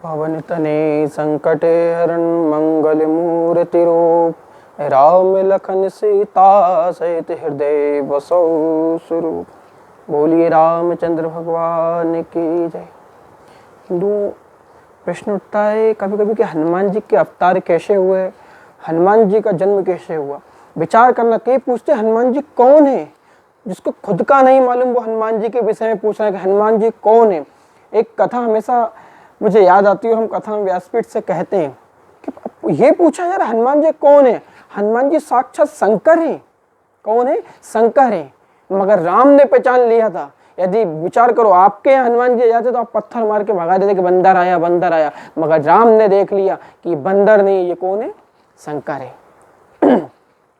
पवन तने संकट हरण मंगल मूर्ति रूप, राम लखन सीता सहित हृदय बसो स्वरूप। बोलिए रामचंद्र भगवान की जय। हिंदू प्रश्न उठता है कभी कभी कि हनुमान जी के अवतार कैसे हुए, हनुमान जी का जन्म कैसे हुआ। विचार करना, कई पूछते हनुमान जी कौन है, जिसको खुद का नहीं मालूम वो हनुमान जी के विषय में पूछ रहा है कि हनुमान जी कौन है। एक कथा हमेशा मुझे याद आती है, हम कथा में व्यासपीठ से कहते हैं कि ये पूछा यार हनुमान जी कौन है। हनुमान जी साक्षात शंकर हैं। कौन है? शंकर है। मगर राम ने पहचान लिया था। यदि विचार करो आपके यहाँ हनुमान जी जाते तो आप पत्थर मार के भगा देते कि बंदर आया बंदर आया, मगर राम ने देख लिया कि बंदर नहीं, ये कौन है? शंकर है।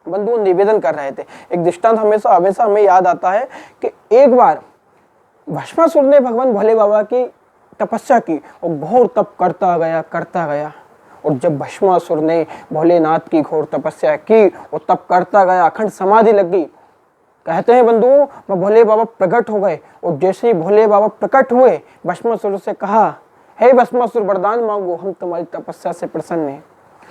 बंधु निवेदन कर रहे थे। एक दृष्टांत हमेशा हमेशा हमें याद आता है कि एक बार भस्मासुर ने भगवान भोले बाबा की तपस्या की और घोर तप करता गया। और जब भस्मासुर ने भोलेनाथ की घोर तपस्या की और तप करता गया, अखंड समाधि लग गई। कहते हैं बंधुओं, मैं भोले बाबा प्रकट हो गए और जैसे ही भोले बाबा प्रकट हुए, भस्मासुर से कहा, हे भस्मासुर वरदान मांगो, हम तुम्हारी तपस्या से प्रसन्न हैं।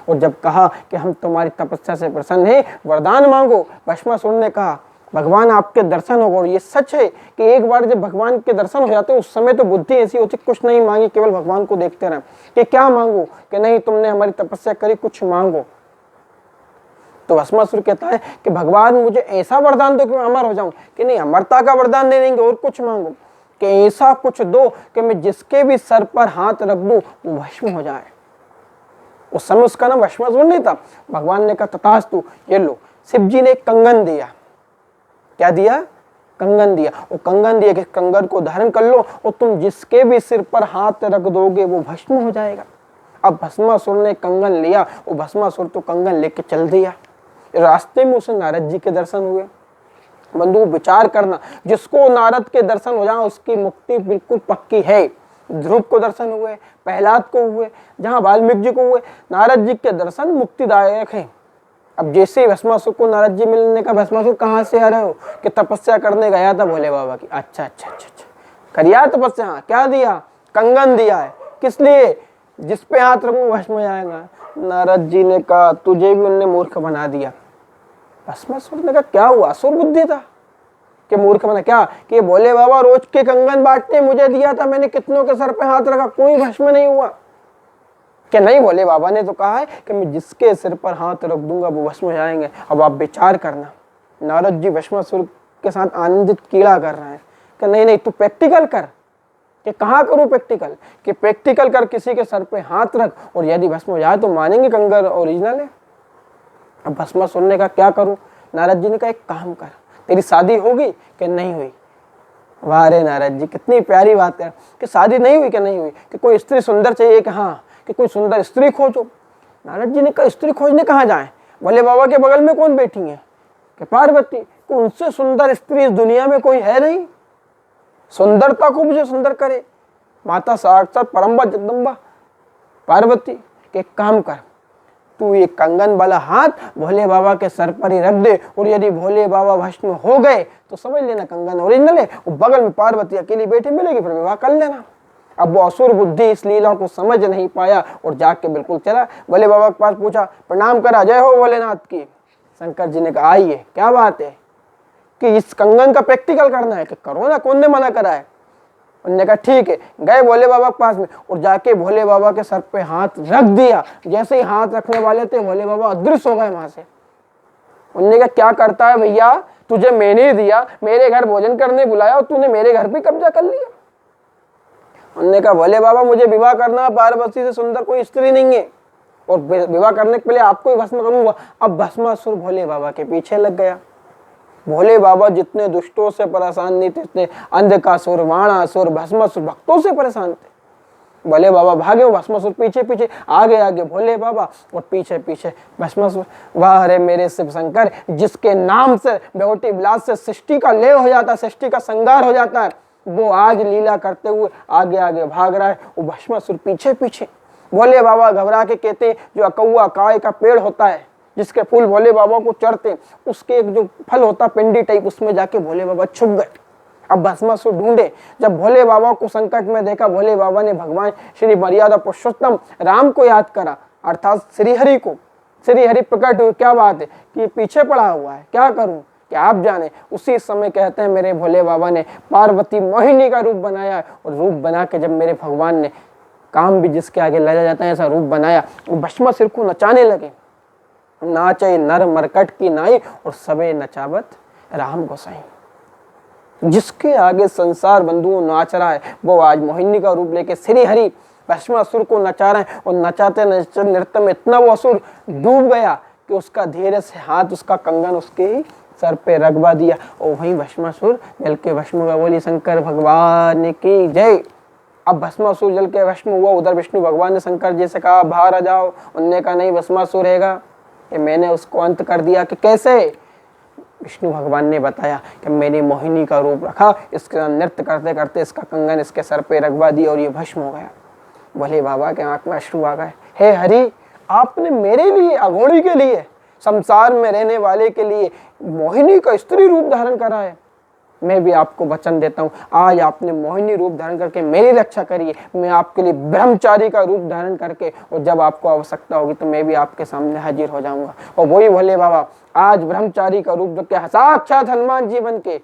और जब कहा कि हम तुम्हारी तपस्या से प्रसन्न हैं, वरदान मांगो, भस्मासुर ने कहा भगवान आपके दर्शन होगा। और ये सच है कि एक बार जब भगवान के दर्शन हो जाते उस समय तो बुद्धि ऐसी होती कुछ नहीं मांगी, केवल भगवान को देखते रहे कि क्या मांगो, कि नहीं तुमने हमारी तपस्या करी, कुछ मांगो। तो भस्मासुर कहता है कि भगवान मुझे ऐसा वरदान दो कि मैं अमर हो जाऊं, कि नहीं अमरता का वरदान दे देंगे और कुछ मांगो, कि ऐसा कुछ दो कि मैं जिसके भी सर पर हाथ रख दूं वो भस्म हो जाए। उस समय उसका नाम भस्मासुर नहीं था। भगवान ने कहा तथास्तु, ये लो। शिव जी ने एक कंगन दिया। क्या दिया? कंगन दिया। और कंगन दिया कि कंगन को धारण कर लो और तुम जिसके भी सिर पर हाथ रख दोगे वो भस्म हो जाएगा। अब भस्मासुर ने कंगन लिया और भस्मासुर तो कंगन लेके चल दिया। रास्ते में उसे नारद जी के दर्शन हुए। बंधु विचार करना, जिसको नारद के दर्शन हो जाए उसकी मुक्ति बिल्कुल पक्की है। ध्रुव को दर्शन हुए, प्रहलाद को हुए, जहां वाल्मीकि जी को हुए, नारद जी के दर्शन मुक्तिदायक है। अब जैसे ही भस्मासुर को नारद जी मिलने का, भस्मासुर कहाँ से आ रहे हो? कि तपस्या करने गया था भोले बाबा की। अच्छा, करिया तपस्या। क्या दिया? कंगन दिया है। किस लिए? जिस पे हाथ रखूं भस्म हो जाएगा। नारद जी ने कहा तुझे भी उनने मूर्ख बना दिया। भस्मासुर ने कहा क्या हुआ? असुर बुद्धि था कि मूर्ख बना? क्या कि भोले बाबा रोज के कंगन बांटते, मुझे दिया था, मैंने कितनों के सर पे हाथ रखा, कोई भस्म नहीं हुआ। कि नहीं, भोले बाबा ने तो कहा है कि मैं जिसके सिर पर हाथ रख दूंगा वो भस्म हो जाएंगे। अब आप विचार करना, नारद जी भस्मासुर के साथ आनंदित कीड़ा कर रहे हैं कि नहीं तू प्रैक्टिकल कर। कि कहाँ करूं प्रैक्टिकल? कि प्रैक्टिकल कर, किसी के सर पे हाथ रख और यदि भस्म हो जाए तो मानेंगे कंगर ओरिजिनल है। अब भस्मासुर ने कहा क्या करूं? नारद जी ने कहा एक काम कर, तेरी शादी होगी? कि नहीं हुई। वाह रे नारद जी, कितनी प्यारी बात है कि शादी नहीं हुई कि नहीं हुई, कि कोई स्त्री सुंदर चाहिए कि हाँ, कि कोई सुंदर स्त्री खोजो। नारद जी ने कहा स्त्री खोजने कहाँ जाए? भोले बाबा के बगल में कौन बैठी है? कि पार्वती। कि उनसे सुंदर स्त्री इस दुनिया में कोई है नहीं। सुंदरता को मुझे सुंदर करे माता साक्षात परम्बा जगदम्बा पार्वती। के काम कर, तू ये कंगन वाला हाथ भोले बाबा के सर पर ही रख दे और यदि भोले बाबा भस्म हो गए तो समझ लेना कंगन ओरिजिनल है। और बगल में पार्वती अकेली बैठी मिलेगी, फिर विवाह कर लेना। अब वो असुर बुद्धि इस लीला को समझ नहीं पाया और जाके बिल्कुल चला। भोले बाबा के पास पूछा, प्रणाम करा, जय हो भोलेनाथ की। शंकर जी ने कहा आइए, क्या बात है? कि इस कंगन का प्रैक्टिकल करना है। कि करो ना, कौन ने मना करा है? उन्होंने कहा ठीक है। गए भोले बाबा के पास में और जाके भोले बाबा के सर पे हाथ रख दिया। जैसे ही हाथ रखने वाले थे भोले बाबा अदृश्य हो गए वहां से। उन्होंने कहा क्या करता है भैया, तुझे मैंने दिया, मेरे घर भोजन करने बुलाया और तूने मेरे घर पे कब्जा कर लिया। उन्होंने कहा भोले बाबा मुझे विवाह करना, पार्वती से सुंदर कोई स्त्री नहीं है और विवाह करने के पहले आपको ही भस्म करूंगा। अब भस्मासुर भोले बाबा के पीछे लग गया। भोले बाबा जितने दुष्टों से परेशान नहीं थे, इतने अंधकासुर, वाणासुर, भस्मासुर भक्तों से परेशान थे। भोले बाबा भागे, भस्मासुर पीछे पीछे, आगे आगे भोले बाबा और पीछे पीछे भस्मासुर। वाह रे मेरे शिव शंकर, जिसके नाम से बेहोटी विलास से सृष्टि का लय हो जाता है, सृष्टि का संगार हो जाता है, वो आज लीला करते हुए आगे आगे भाग रहा है, वो भस्मासुर पीछे पीछे। भोले बाबा घबरा के कहते, जो अकौआ काय का पेड़ होता है जिसके फूल भोले बाबा को चढ़ते, उसके एक जो फल होता पिंडी टाइप, उसमें जाके भोले बाबा छुप गए। अब भस्मासुर ढूंढे। जब भोले बाबा को संकट में देखा, भोले बाबा ने भगवान श्री मर्यादा पुरुषोत्तम राम को याद करा, अर्थात श्री हरि को। श्री हरि प्रकट हुए, क्या बात है कि ये पीछे पड़ा हुआ है, क्या करूं, क्या आप जाने। उसी समय कहते हैं मेरे भोले बाबा ने पार्वती मोहिनी का रूप बनाया, और रूप बना के जब मेरे भगवान ने काम भी जिसके आगे लगा जाता है ऐसा रूप बनाया, वो भस्मासुर को नचाने लगे। नाचे नर मरकट की नाई और सबे नचावत राम गोसाई। जिसके आगे संसार बंधुओं नाच रहा है, वो आज मोहिनी का रूप लेके श्री हरि भस्मासुर को नचा रहे हैं। और नचाते नचाते नृत्य में इतना वो असुर डूब गया कि उसका धीरे से हाथ, उसका कंगन उसके ही सर पे रगवा दिया, और वहीं भस्मासुर जल के भस्म हुआ। बोली शंकर भगवान की जय। अब भस्मासुर जल के भस्म हुआ। उधर विष्णु भगवान ने शंकर जी से कहा बाहर आ जाओ। उनने कहा नहीं, भस्मासुर रहेगा, ये मैंने उसको अंत कर दिया। कि कैसे? विष्णु भगवान ने बताया कि मैंने मोहिनी का रूप रखा, इसका नृत्य करते करते इसका कंगन इसके सर पे रगवा दिया और ये भस्म हो गया। भोले बाबा के आंख में अश्रु आ गए। हे हरि, आपने मेरे लिए, अघोरी के लिए, संसार में रहने वाले के लिए मोहिनी का स्त्री रूप धारण करा है। मैं भी आपको वचन देता हूँ, आज आपने मोहिनी रूप धारण करके मेरी रक्षा करिए, मैं आपके लिए ब्रह्मचारी का रूप धारण करके, और जब आपको आवश्यकता होगी तो मैं भी आपके सामने हाजिर हो जाऊंगा। और वही भोले बाबा आज ब्रह्मचारी का रूप रखे, साक्षात हनुमान जी बन के,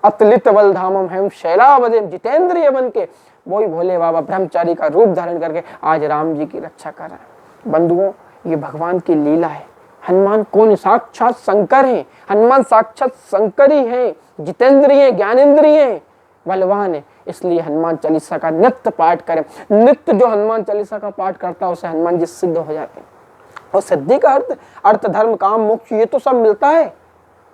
अतलित बल धामम हेम शैलावदेम जितेंद्रिय बन के, वही भोले बाबा ब्रह्मचारी का रूप धारण करके आज राम जी की रक्षा कर रहे हैं। बंधुओं, ये भगवान की लीला है। हनुमान कौन? साक्षात शंकर हैं। हनुमान साक्षात शंकर ही हैं, जितेंद्रिय, ज्ञानेंद्रिय, बलवान है। इसलिए हनुमान चालीसा का नित्य पाठ करें। नित्य जो हनुमान चालीसा का पाठ करता है उसे हनुमान जी सिद्ध हो जाते हैं। और सिद्धि का अर्थ धर्म काम मोक्ष ये तो सब मिलता है।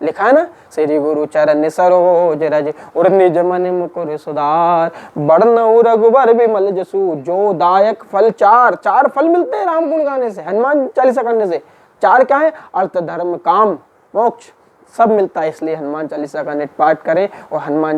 लिखा है ना, श्री गुरु चरण सरोज रज उर निज मन मुकुर सुधार, बड़न रघुबर बिमल जसु जो दायक फल चार। चार फल मिलते हैं राम गुण गाने से, हनुमान चालीसा करने से। चार क्या है? अर्थ धर्म काम मोक्ष सब मिलता है। इसलिए हनुमान चालीसा का नित्य पाठ करें और हनुमान